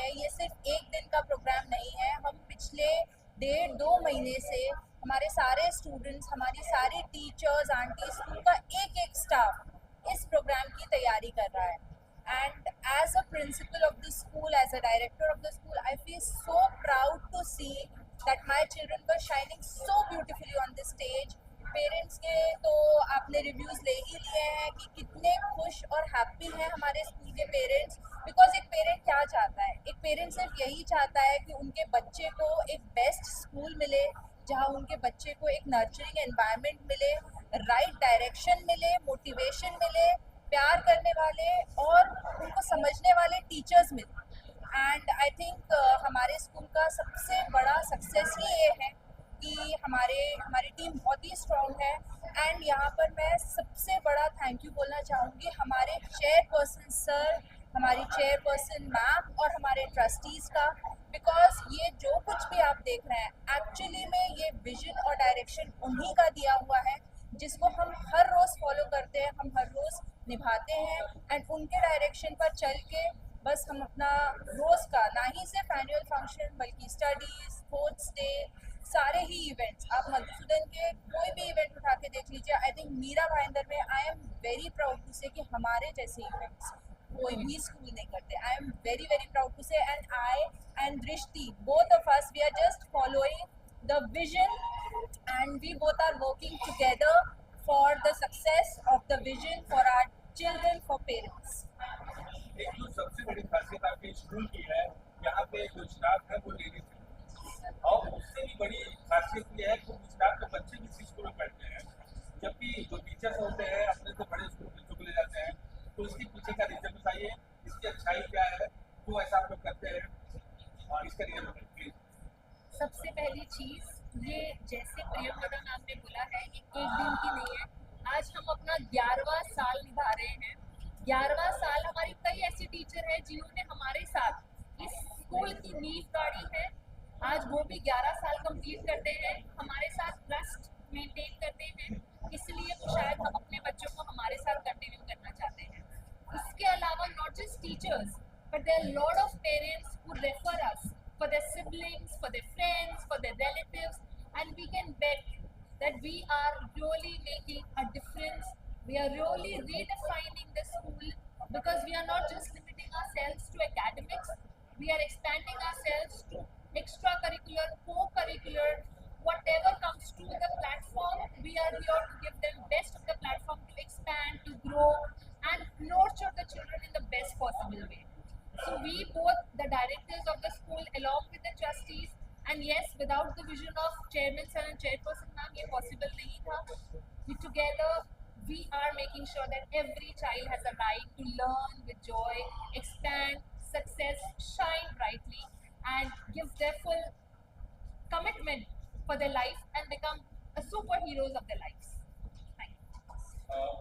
है, ये सिर्फ एक दिन का प्रोग्राम नहीं है। हम पिछले 1.5-2 महीने से हमारे सारे स्टूडेंट्स, हमारी सारी टीचर्स, आंटी, स्कूल का एक एक स्टाफ इस प्रोग्राम की तैयारी कर रहा है। And as a principal of the school, as a director of the school, I feel so proud to see that my children were shining so beautifully on the stage. Parents के तो आपने reviews ले ही लिए हैं कि कितने खुश और हैप्पी हैं हमारे स्कूल के पेरेंट्स। बिकॉज एक पेरेंट क्या चाहता है, एक पेरेंट सिर्फ यही चाहता है कि उनके बच्चे को एक बेस्ट स्कूल मिले, जहाँ उनके बच्चे को एक नर्चरिंग एनवायरनमेंट मिले, राइट डायरेक्शन मिले, मोटिवेशन मिले, प्यार करने वाले और उनको समझने वाले टीचर्स मिले। एंड आई थिंक हमारे स्कूल का सबसे बड़ा सक्सेस ही ये है कि हमारी टीम बहुत ही स्ट्रॉन्ग है। एंड यहाँ पर मैं सबसे बड़ा थैंक यू बोलना चाहूँगी हमारे चेयरपर्सन सर, हमारी चेयरपर्सन मैम और हमारे ट्रस्टीज़ का। बिकॉज ये जो कुछ भी आप देख रहे हैं एक्चुअली में ये विजन और डायरेक्शन उन्हीं का दिया हुआ है, जिसको हम हर रोज़ फॉलो करते हैं, हम हर रोज़ निभाते हैं। एंड उनके डायरेक्शन पर चल के बस हम अपना रोज़ का, ना ही सिर्फ एनुअल फंक्शन बल्कि स्टडीज, स्पोर्ट्स डे, सारे ही इवेंट्स, आप मधुसूदन के कोई भी इवेंट उठा के देख लीजिए। आई थिंक मीरा भाईंदर में I am very proud to say कि हमारे जैसे इवेंट्स कोई भी स्कूल नहीं करते। I am very very proud to say. And I and Drishti, both of us, we are just following the vision and we both are working together for the success of the vision for our children, for parents. एक जो सबसे बड़ी खासियत आपके school की है, यहाँ पे जो स्टाफ है वो लेडीज है, और उससे भी बड़ी खासियत ये है कि स्टाफ के बच्चे भी इसी स्कूल में पढ़ते हैं, जबकि जो टीचर्स होते हैं अपने से बड़े स्कूल बच्चों को ले जाते हैं। तो इसके पीछे का रीजन बताइए, इसकी अच्छाई क्या है, क्यों ऐसा आप लोग करते हैं, और इसका रीजन बताइए प्लीज। सबसे पहली चीज ये, जैसे प्रियंवदा मैम ने बोला है, ये एक दिन की नहीं है। आज हम अपना 11वां साल निभा रहे हैं। 11वां साल, हमारी कई ऐसी टीचर हैं जिन्होंने हमारे साथ इस स्कूल की नींव गाड़ी है। आज वो भी 11 साल कंप्लीट करते हैं, हमारे साथ ट्रस्ट मेंटेन करते हैं, इसलिए वो शायद हम अपने बच्चों को हमारे साथ कंटिन्यू करना चाहते हैं। इसके अलावा not just teachers but there are lot of parents who refer us for their siblings, for their friends, for their relatives, and we can bet that we are really making a difference. We are really redefining the school because we are not just limiting ourselves to academics, we are expanding ourselves to extracurricular, co-curricular, whatever comes to the platform, we are here to give them best of the platform to expand, to grow, and nurture the children in the best possible way. So we both, the directors of the school, along with the trustees, and yes, without the vision of chairman sir and chairperson ma'am, ये possible नहीं था. We together, we are making sure that every child has a right to learn with joy, expand, success, shine brightly, and give their full commitment for their life and become a superheroes of their lives. Thank you.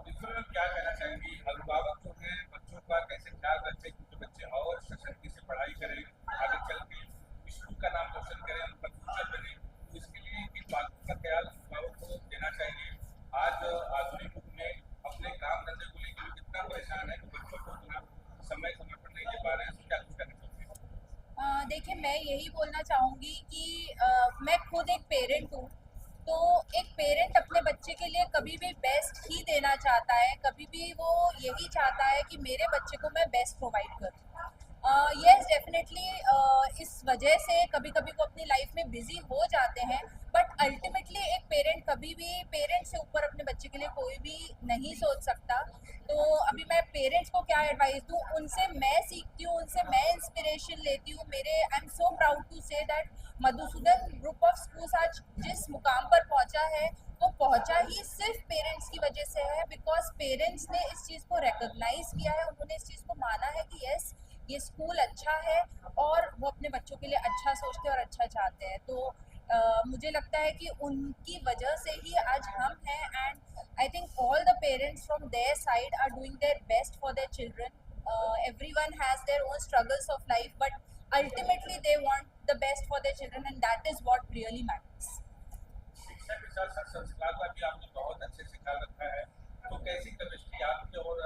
इसमें क्या कहना चाहेंगी, अभिभावक जो है बच्चों का कैसे ख्याल रखें कि बच्चे और सशक्ति से पढ़ाई करें, आगे चल के स्कूल का नाम रोशन करें, उनका फ्यूचर बने। तो इसके लिए किन बातों का ख्याल अभिभावक को देना चाहिए? आज आधुनिक युग में अपने काम धंधे को लेकर कितना परेशान है कि बच्चों को समय समय पर नहीं दे पा रहे हैं, तो क्या कुछ करना चाहते हैं? देखिए, मैं यही बोलना चाहूँगी कि मैं खुद एक पेरेंट हूँ। तो एक पेरेंट अपने बच्चे के लिए कभी भी बेस्ट ही देना चाहता है, कभी भी वो यही चाहता है कि मेरे बच्चे को मैं बेस्ट प्रोवाइड करूँ। यस, डेफिनेटली इस वजह से कभी कभी वो अपनी लाइफ में बिजी हो जाते हैं, बट अल्टीमेटली एक पेरेंट कभी भी पेरेंट से ऊपर अपने बच्चे के लिए कोई भी नहीं सोच सकता। तो अभी मैं पेरेंट्स को क्या एडवाइस दूँ, उनसे मैं सीखती हूँ, उनसे मैं इंस्पिरेशन लेती हूँ। I am so proud to say that Madhusudan group of schools आज जिस मुकाम पर पहुंचा है, वो पहुंचा ही सिर्फ पेरेंट्स की वजह से है। बिकॉज पेरेंट्स ने इस चीज़ को रिकॉग्नाइज किया है, उन्होंने इस चीज़ को माना है कि यस, ये स्कूल अच्छा है और वो अपने बच्चों के लिए अच्छा सोचते हैं और अच्छा चाहते हैं। तो मुझे लगता है कि उनकी वजह से ही आज हम हैं। And I think all the parents from their side are doing their best for their children. Everyone has their own struggles of life, but ultimately they want the best for their children, and that is what really matters. शिक्षा के साथ साथ संस्कार का भी आपने बहुत अच्छे से ख्याल रखा है, तो कैसी केमिस्ट्री आपके और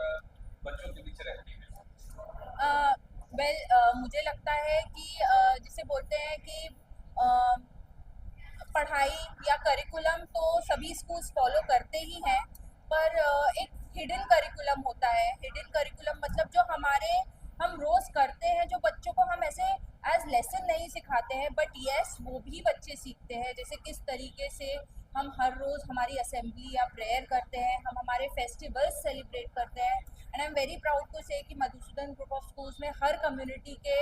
बच्चों के बीच रहती है? मुझे लगता है कि जिसे बोलते हैं कि पढ़ाई या करिकुलम तो सभी स्कूल्स फॉलो करते ही हैं, पर एक हिडन करिकुलम होता है। हिडन करिकुलम मतलब जो हम रोज करते हैं, जो बच्चों को हम ऐसे एज लेसन नहीं सिखाते हैं, बट यस वो भी बच्चे सीखते हैं। जैसे किस तरीके से हम हर रोज हमारी असेंबली या प्रेयर करते हैं, हम हमारे फेस्टिवल्स सेलिब्रेट करते हैं। And I am very proud to say कि मधुसूदन ग्रुप ऑफ स्कूल्स में हर कम्युनिटी के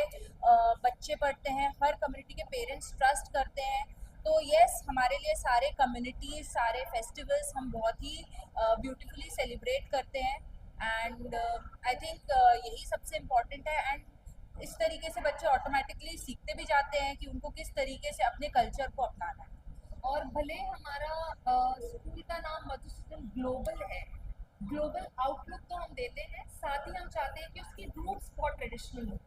बच्चे पढ़ते हैं, हर कम्युनिटी के पेरेंट्स ट्रस्ट करते हैं। तो यस, हमारे लिए सारे कम्युनिटीज, सारे फेस्टिवल्स हम बहुत ही ब्यूटीफुली सेलिब्रेट करते हैं। एंड आई थिंक यही सबसे इम्पॉर्टेंट है। एंड इस तरीके से बच्चे ऑटोमेटिकली सीखते भी जाते हैं कि उनको किस तरीके से अपने कल्चर को अपनाना है। और भले हमारा स्कूल का नाम मधुसूदन ग्लोबल है, ग्लोबल आउटलुक तो हम देते हैं, साथ ही हम चाहते हैं कि उसकी रूट्स बहुत ट्रेडिशनल हो।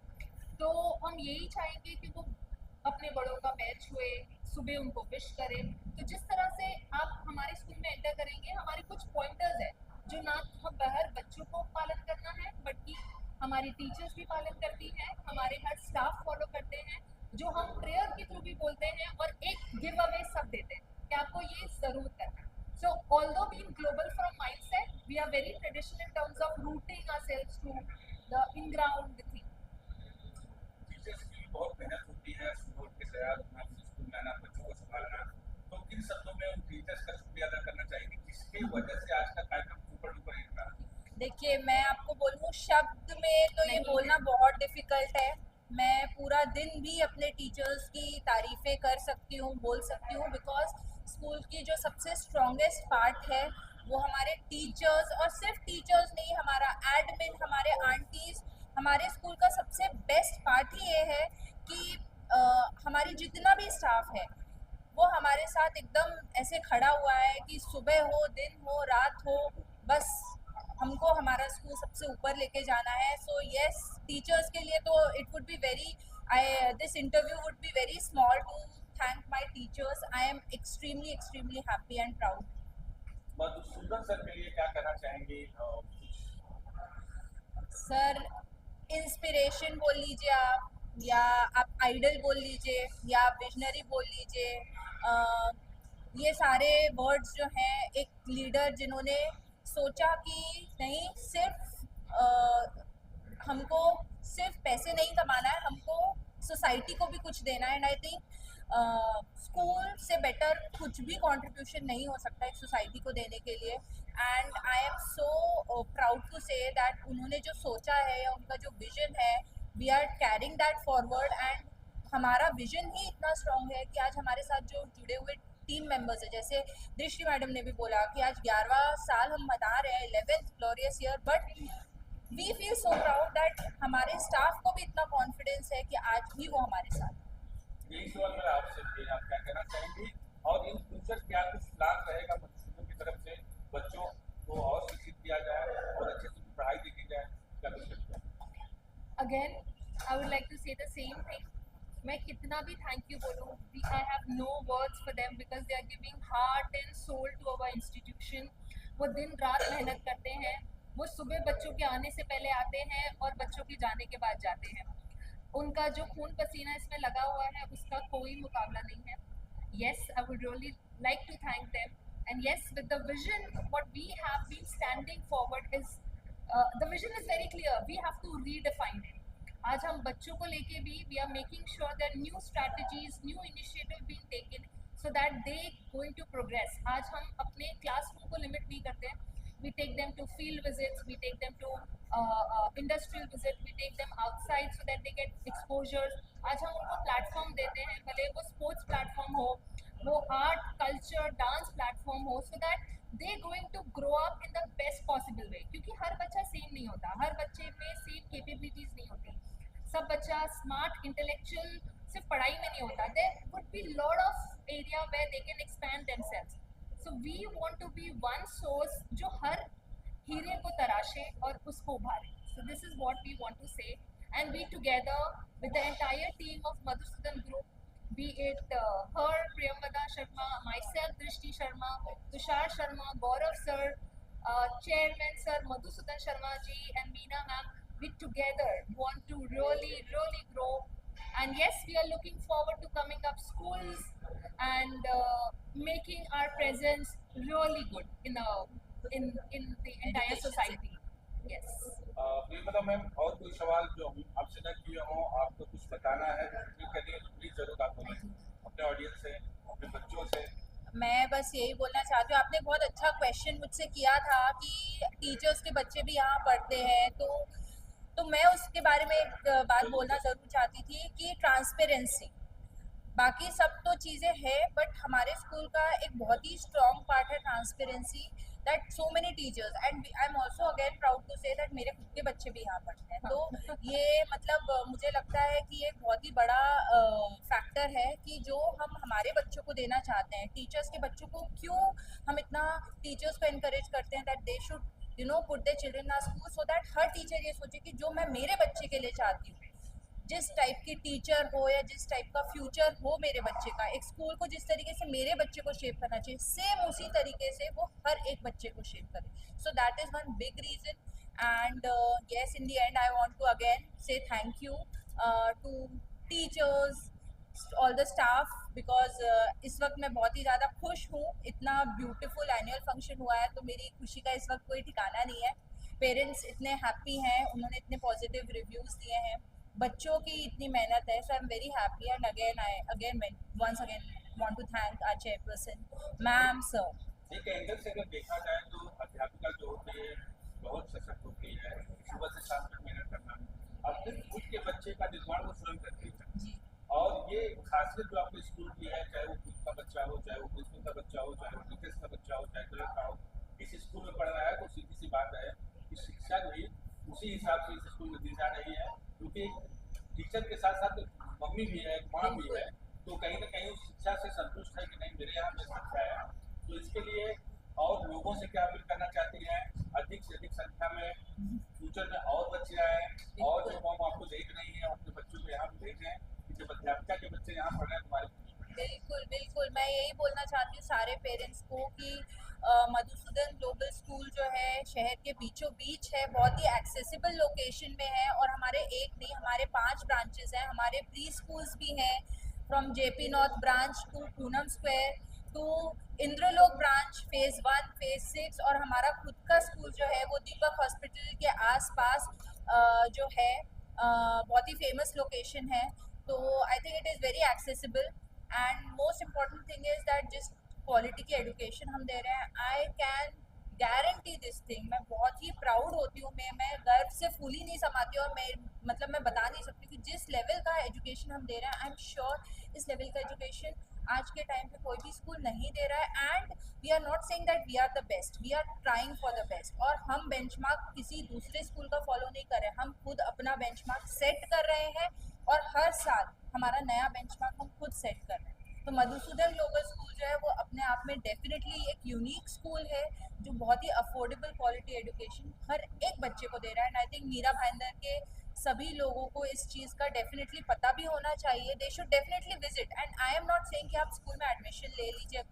तो हम यही चाहेंगे कि वो अपने बड़ों का पैर छुए, सुबह उनको विश करें। तो जिस तरह से आप हमारे स्कूल में एंटर करेंगे, हमारे कुछ पॉइंटर्स हैं जो ना हम हर बच्चों को पालन करना है, बल्कि हमारी टीचर्स भी पालन करती हैं, हमारे हर स्टाफ फॉलो करते हैं, जो हम प्रेयर के थ्रू भी बोलते हैं, और एक गिव अवे सब देते हैं कि आपको ये जरूर करना है। So although being global from mindset, we are very traditional in terms of rooting ourselves to the in-ground thing. Teachers की बहुत मेहनत होती है, सुबह उठ के तैयार होना, फिर स्कूल में आना, बच्चों को संभालना। तो किन शब्दों में उन टीचर्स का शुक्रिया अदा करना चाहिए जिसकी वजह से आज का कार्यक्रम ऊपर ऊपर हिट रहा है? देखिए, मैं आपको बोलूँ शब्द में तो ये बोलना बहुत डिफ़िकल्ट है। मैं पूरा दिन भी अपने टीचर्स की तारीफ़ें कर सकती हूँ, बोल सकती हूँ, बिकॉज़ स्कूल की जो सबसे स्ट्रॉन्गेस्ट पार्ट है वो हमारे टीचर्स, और सिर्फ टीचर्स नहीं, हमारा एडमिन, हमारे आंटीज़। हमारे स्कूल का सबसे बेस्ट पार्ट ही ये है कि हमारी जितना भी स्टाफ है वो हमारे साथ एकदम ऐसे खड़ा हुआ है कि सुबह हो, दिन हो, रात हो, बस हमको हमारा स्कूल सबसे ऊपर लेके जाना है। सो यस, टीचर्स के लिए तो it would be very, I this interview would be very small to thank my teachers. I am extremely happy and proud. Madhusudan sir के लिए क्या कहना चाहेंगे? सर, इंस्पिरेशन बोल लीजिए आप, या आप आइडल बोल लीजिए, या आप विजनरी बोल लीजिए। ये सारे वर्ड्स जो हैं, एक लीडर जिन्होंने सोचा कि नहीं, हमको सिर्फ पैसे नहीं कमाना है, हमको सोसाइटी को भी कुछ देना है। एंड आई थिंक स्कूल से बेटर कुछ भी कंट्रीब्यूशन नहीं हो सकता एक सोसाइटी को देने के लिए। And I am so proud to say that उन्होंने जो सोचा है या उनका जो विजन है, we are carrying that forward. And हमारा विजन ही इतना स्ट्रॉन्ग है कि आज हमारे साथ जो जुड़े हुए टीम मेंबर्स है, जैसे दृष्टि मैडम ने भी बोला कि आज 11वां साल हम मना रहे हैं, 11th glorious year, but we feel so proud that हमारे स्टाफ को भी इतना कॉन्फिडेंस है कि आज भी वो हमारे साथ। यही सवाल मेरा आपसे थे, आप क्या कहना चाहेंगे? और इन फ्यूचर क्या कुछ प्लान रहेगा मधुसूदन की तरफ से, बच्चों को और शिक्षित किया जाए और अच्छे से पढ़ाई देखी जाए, क्या कुछ लगता है? Again, I would like to say the same thing. मैं कितना भी थैंक यू बोलूँ, I have no words for them because they are giving heart and soul to our institution. वो दिन रात मेहनत करते हैं, वो सुबह बच्चों के आने से पहले आते हैं और बच्चों के जाने के बाद जाते हैं। उनका जो खून पसीना इसमें लगा हुआ है, उसका कोई मुकाबला नहीं है। Yes, I would really like to thank them. And yes, with the vision, what we have been standing forward is, the vision is very clear. We have to redefine it. आज हम बच्चों को लेके भी we are making sure that new strategies, new initiative being taken so that they going to progress. आज हम अपने classroom को limit नहीं करते हैं. We take them to field visits, we take them to industrial visits, we take them outside so that they get exposures. आज हम उनको platform देते हैं, भले वो sports platform हो, वो art, culture, dance platform हो, so that they going to grow up in the best possible way. क्योंकि हर बच्चा सेम नहीं होता, हर बच्चे में सेम कैपेबिलिटीज नहीं होती, सब बच्चा स्मार्ट इंटेलेक्चुअल सिर्फ पढ़ाई में नहीं होता। There would be lot of area where they can expand themselves. So we want to be one source जो हर हीरे को तराशे और उसको उभारे। So this is what we want to say, and we together with the entire team of Madhusudan group, be it her, Priyamvada Sharma, myself, Drishti Sharma, Tushar Sharma, Gaurav sir, Chairman sir, Madhusudan Sharma ji and Meena ma'am, we together want to really grow. And yes, we are looking forward to coming up schools and making our presence really good in the entire Education society. Yes. ये मतलब ma'am और कोई सवाल जो हम आपसे न किए हों, आपको कुछ बताना है तो करिए, तो प्लीज जरूर आप बोलें अपने ऑडियंस से, अपने बच्चों से। मैं बस यही बोलना चाहती हूँ, आपने बहुत अच्छा क्वेश्चन मुझसे किया था कि टीचर्स के बच्चे भी यहाँ पढ़ते हैं, तो मैं उसके बारे में एक बात बोलना ज़रूर चाहती थी कि ट्रांसपेरेंसी, बाकी सब तो चीज़ें हैं बट हमारे स्कूल का एक बहुत ही स्ट्रॉन्ग पार्ट है transparency, that so many teachers and I am also again proud to say that मेरे खुद के बच्चे भी यहाँ पढ़ते हैं। तो ये मतलब मुझे लगता है कि एक बहुत ही बड़ा फैक्टर है कि जो हम हमारे बच्चों को देना चाहते हैं, टीचर्स के बच्चों को क्यों हम इतना टीचर्स को इनकरेज करते हैं that they should put their children in our school, so that हर टीचर ये सोचे कि जो मैं मेरे बच्चे के लिए चाहती हूँ, जिस टाइप की टीचर हो या जिस टाइप का फ्यूचर हो मेरे बच्चे का, एक स्कूल को जिस तरीके से मेरे बच्चे को शेप करना चाहिए, सेम उसी तरीके से वो हर एक बच्चे को शेप करे। So that is one big reason and yes, in the end I want to again say thank you to teachers, all the staff, because इस वक्त मैं बहुत ही ज़्यादा खुश हूँ। इतना ब्यूटीफुल एनुअल फंक्शन हुआ है तो मेरी खुशी का इस वक्त कोई ठिकाना नहीं है। पेरेंट्स इतने हैप्पी हैं, उन्होंने इतने पॉजिटिव रिव्यूज़ दिए हैं, बच्चों की इतनी मेहनत है, so I am very happy and again once again want to thank our chairperson ma'am sir. एक एंगल से अगर देखा जाए तो अध्यापिका जो होती है बहुत सशक्त होती है, सुबह से शाम तक मेहनत करना, अपने खुद के बच्चे का निर्माण वो स्वयं करती है। जी और ये खासियत जो आपके स्कूल की है, चाहे वो खुद का बच्चा हो, चाहे वो प्रिंसिपल का बच्चा हो, चाहे वो टीचर्स का बच्चा हो, चाहे कलर का हो, इस स्कूल में पढ़ रहा है तो सीधी सी बात है कि शिक्षा भी उसी हिसाब से इस स्कूल में दी जा रही है, क्योंकि टीचर के साथ साथ मम्मी भी है, माँ भी है, तो कहीं ना कहीं उस शिक्षा से संतुष्ट है कि नहीं मेरे यहाँ बेस्ट अच्छा है। तो इसके लिए और लोगों से क्या अपील करना चाहती हैं, अधिक से अधिक संख्या में फ्यूचर में और बच्चे आए, और जो हम आपको देख रही हैं अपने बच्चों को यहाँ भेजें, कि जब अध्यापिका के बच्चे यहाँ पढ़ रहे हैं तुम्हारी। बिल्कुल बिल्कुल, मैं यही बोलना चाहती हूँ सारे पेरेंट्स को कि मधुसूदन ग्लोबल स्कूल जो है शहर के बीचों बीच है, बहुत ही एक्सेसिबल लोकेशन में है, और हमारे एक नहीं हमारे 5 ब्रांचेस हैं, हमारे प्री स्कूल्स भी हैं, from JP north branch to Poonam square to Indralok branch phase 1 phase 6, और हमारा खुद का स्कूल जो है वो दीपक हॉस्पिटल के आसपास जो है बहुत ही फेमस लोकेशन है। तो I think it is very accessible and most important thing is that जिस क्वालिटी की एजुकेशन हम दे रहे हैं, I can guarantee this thing, मैं बहुत ही प्राउड होती हूँ, मैं गर्व से फूल ही नहीं समाती, और मैं मतलब मैं बता नहीं सकती कि जिस लेवल का एजुकेशन हम दे रहे हैं, आई एम श्योर इस लेवल का एजुकेशन आज के टाइम पे कोई भी स्कूल नहीं दे रहा है। And we are not saying that we are the best, we are trying for the best, और हम बेंचमार्क किसी दूसरे स्कूल का फॉलो नहीं कर रहे हैं, हम खुद अपना बेंचमार्क सेट कर रहे हैं, और हर साल हमारा नया बेंचमार्क हम खुद सेट कर रहे हैं। तो मधुसूदन ग्लोबल स्कूल जो है वो अपने आप में डेफिनेटली एक यूनिक स्कूल है जो बहुत ही अफोर्डेबल क्वालिटी एजुकेशन हर एक बच्चे को दे रहा है। And I think Mira Bhayandar के सभी लोगों को इस चीज़ का डेफिनेटली पता भी होना चाहिए, they should definitely visit. And I am not saying कि आप स्कूल में एडमिशन ले लीजिए,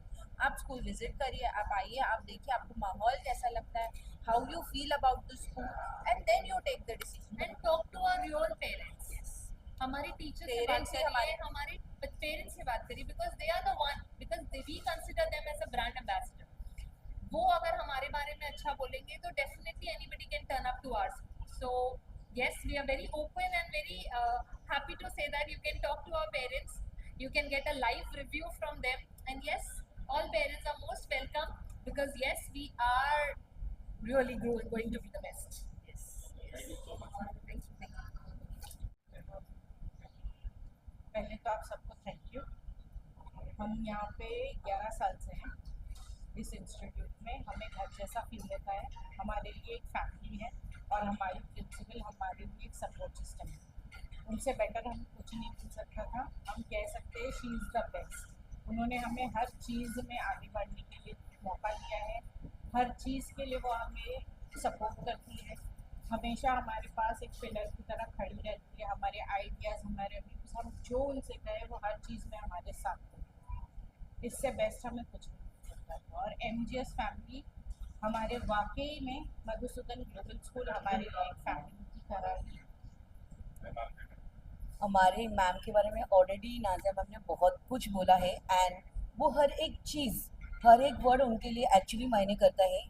आप स्कूल विजिट करिए, आप आइए, आप देखिए आपको माहौल कैसा लगता है, how you feel about the school, and then you take the decision and talk to our real parents. हमारे टीचर से बात Parents से करिए, हमारे पेरेंट्स से बात करिए, because they are the one, because we consider them as a brand ambassador. वो अगर हमारे बारे में अच्छा बोलेंगे तो definitely anybody can turn up to our school. So yes, we are very open and very happy to say that you can talk to our parents, you can get a live review from them, and yes, all parents are most welcome, because yes, we are really going to be the best. Yes, Thank you so much. thank you. पहले तो आप सबको thank you. हम यहाँ पे 11 साल से हैं इस इंस्टीट्यूट में, हमें घर जैसा फील होता है, हमारे लिए एक फैमिली है, और हमारी प्रिंसिपल हमारे लिए एक सपोर्ट सिस्टम है। उनसे बेटर हम कुछ नहीं बोल सकता था। हम कह सकते हैं शी इज़ द बेस्ट। उन्होंने हमें हर चीज़ में आगे बढ़ने के लिए मौका दिया है, हर चीज़ के लिए वो हमें सपोर्ट करती है, हमेशा हमारे पास एक पिलर की तरह खड़ी रहती है। हमारे आइडियाज़, हमारे व्यूज़, हम जो उनसे कहे वो हर चीज़ में हमारे साथ होती। इससे बेस्ट हमें कुछ नहीं मिल सकता था। और MGS फैमिली हमारे वाकई में, मधुसूदन ग्लोबल स्कूल हमारे लिए एक फैमिली की करारी। हमारे मैम के बारे में ऑलरेडी नाज़िया मैम ने बहुत कुछ बोला है एंड वो हर एक चीज़, हर एक वर्ड उनके लिए एक्चुअली मायने करता है।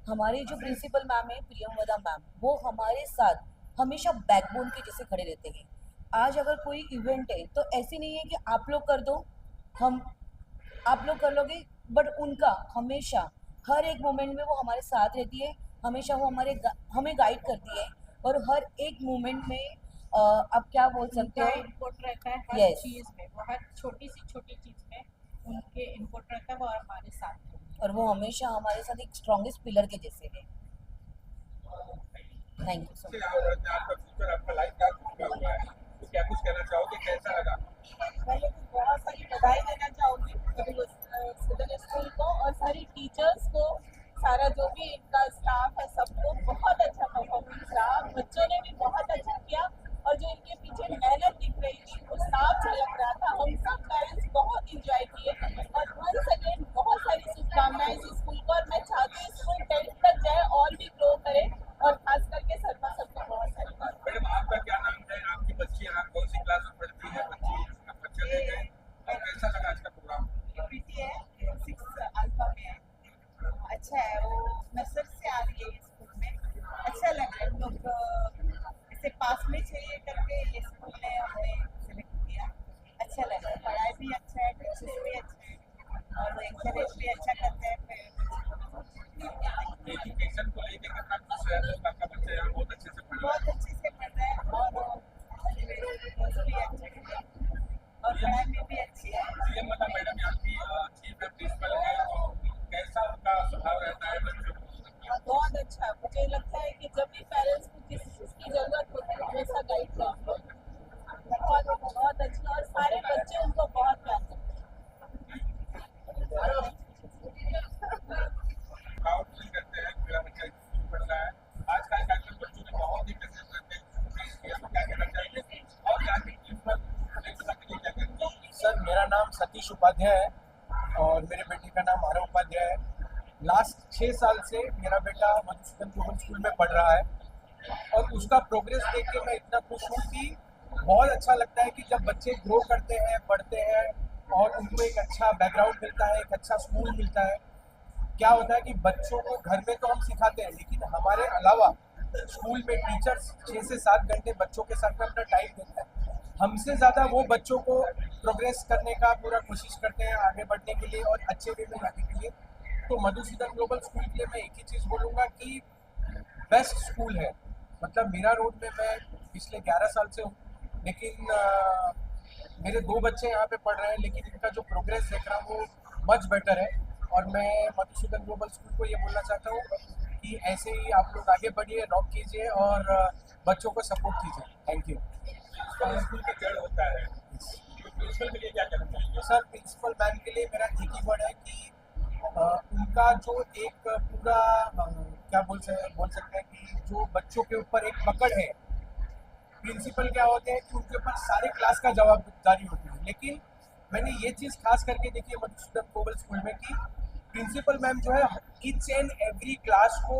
हमारे जो प्रिंसिपल मैम है प्रियंवदा मैम, वो हमारे साथ हमेशा बैकबोन के जैसे खड़े रहते हैं। आज अगर कोई इवेंट है तो ऐसे नहीं है कि आप लोग कर दो, हम आप लोग कर लोगे, बट उनका हमेशा हर एक मोमेंट में वो हमारे साथ रहती है। हमेशा वो हमें गाइड करती है और हर एक मोमेंट में आप क्या बोल सकते उनका हो, इनपुट रहता है हर Yes. चीज़ में, वो हर छोटी चीज़ में उनके इनपुट रहता है, वो हमारे साथ रहते हैं। और वो हमेशा हमारे साथ एक स्ट्रॉन्गेस्ट पिलर के जैसे है। Thank you so much. आपका फ्यूचर, आपका लाइफ का हुआ है, तो क्या कुछ कहना चाहोगे, कैसा लगा? पहले तो बहुत सारी बधाई देना चाहूँगी सिडन स्कूल को और सारी टीचर्स को, सारा जो भी इनका स्टाफ है सबको बहुत अच्छा परफॉर्मेंस रहा। बच्चों ने भी बहुत अच्छा किया और जो इनके पीछे मेहनत दिख रही थी वो साफ झलक रहा था। हम सब पेरेंट्स बहुत इंजॉय किए और वंस अगेन बहुत सारी शुभकामनाएं इस स्कूल को, और मैं चाहती हूँ स्कूल 10th तक जाए और भी ग्रो करे, और खास करके शर्मा सबको बहुत सारी मैडम, आपका क्या नाम है? आपकी बच्ची यहाँ कौन सी क्लास में पढ़ती है? बच्ची आप बच्चे ले गए और कैसा लगा आज का प्रोग्राम? प्रीति है, 6 अल्फा में है, अच्छा है। वो नर्सरी से आ रही है ये स्कूल में, अच्छा लग रहा है। हम लोग ऐसे पास में चाहिए करके ये स्कूल ने हमने सेलेक्ट किया, अच्छा लग रहा है। पढ़ाई भी अच्छा है, टीचर्स भी अच्छे हैं और एंकरेज भी अच्छा करते हैं एजुकेशन को लेकर कितना खुश है आपका बच्चा? यहाँ बहुत अच्छे से पढ़ रहा है। बहुत अच्छे से पढ़ रहे हैं और कोर्स भी अच्छे हैं और पढ़ाई में भी अच्छी है। ये मतलब मैडम यहाँ की चीफ प्रिंसिपल है, तो कैसा उनका स्वभाव रहता है बच्चों को? बहुत अच्छा। मुझे लगता है कि जब भी पेरेंट्स को किसी चीज़ की जरूरत होती है हमेशा गाइड करते हैं। बहुत अच्छा, और सारे बच्चे उनको बहुत प्यार करते हैं। प्राउड फील करते हैं मेरा बच्चा स्कूल पढ़ रहा है। आज का कार्यक्रम बच्चों ने बहुत ही पसंद करते हैं, तो क्या कहना चाहिए और क्या क्या कहना सर, मेरा नाम सतीश उपाध्याय है और मेरे बेटे का नाम आरव उपाध्याय है। लास्ट 6 साल से मेरा बेटा मधुसूदन ग्लोबल स्कूल में पढ़ रहा है और उसका प्रोग्रेस देख के मैं इतना खुश हूँ कि बहुत अच्छा लगता है कि जब बच्चे ग्रो करते हैं, पढ़ते हैं और उनको एक अच्छा बैकग्राउंड मिलता है, एक अच्छा स्कूल मिलता है। क्या होता है कि बच्चों को घर में तो हम सिखाते हैं, लेकिन हमारे अलावा स्कूल में टीचर्स 6 से 7 घंटे बच्चों के साथ में अपना टाइम देते हैं। हमसे ज़्यादा वो बच्चों को प्रोग्रेस करने का पूरा कोशिश करते हैं, आगे बढ़ने के लिए और अच्छे वे में जाने के लिए। तो मधुसूदन ग्लोबल स्कूल के लिए मैं एक ही चीज़ बोलूँगा कि बेस्ट स्कूल है। मतलब मीरा रोड में मैं पिछले 11 साल से हूँ, लेकिन मेरे 2 बच्चे यहाँ पे पढ़ रहे हैं, लेकिन इनका जो प्रोग्रेस देख रहा हूँ वो मच बेटर है। और मैं मधुसूदन ग्लोबल स्कूल को ये बोलना चाहता हूँ कि ऐसे ही आप लोग आगे बढ़िए, रॉक कीजिए और बच्चों को सपोर्ट कीजिए। Thank you. स्कूल का जड़ होता है, प्रिंसिपल के लिए क्या कहना चाहिए? सर, प्रिंसिपल मैम के लिए मेरा एक ही वर्ड है कि उनका जो एक पूरा क्या बोल सकते हैं कि जो बच्चों के ऊपर एक पकड़ है। प्रिंसिपल क्या होते हैं कि उनके ऊपर सारे क्लास का जवाबदारी होती है, लेकिन मैंने ये चीज़ खास करके देखी है मधुसूदन ग्लोबल स्कूल में कि प्रिंसिपल मैम जो है ईच एंड एवरी क्लास को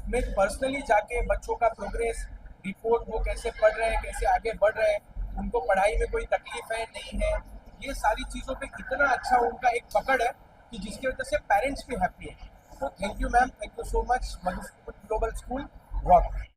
में पर्सनली जाके बच्चों का प्रोग्रेस रिपोर्ट, वो कैसे पढ़ रहे हैं, कैसे आगे बढ़ रहे हैं, उनको पढ़ाई में कोई तकलीफ है नहीं है, ये सारी चीज़ों पे इतना अच्छा उनका एक पकड़ है कि जिसकी वजह से पेरेंट्स भी हैप्पी है। तो thank you ma'am, thank you so much. Madhusudan global school rock.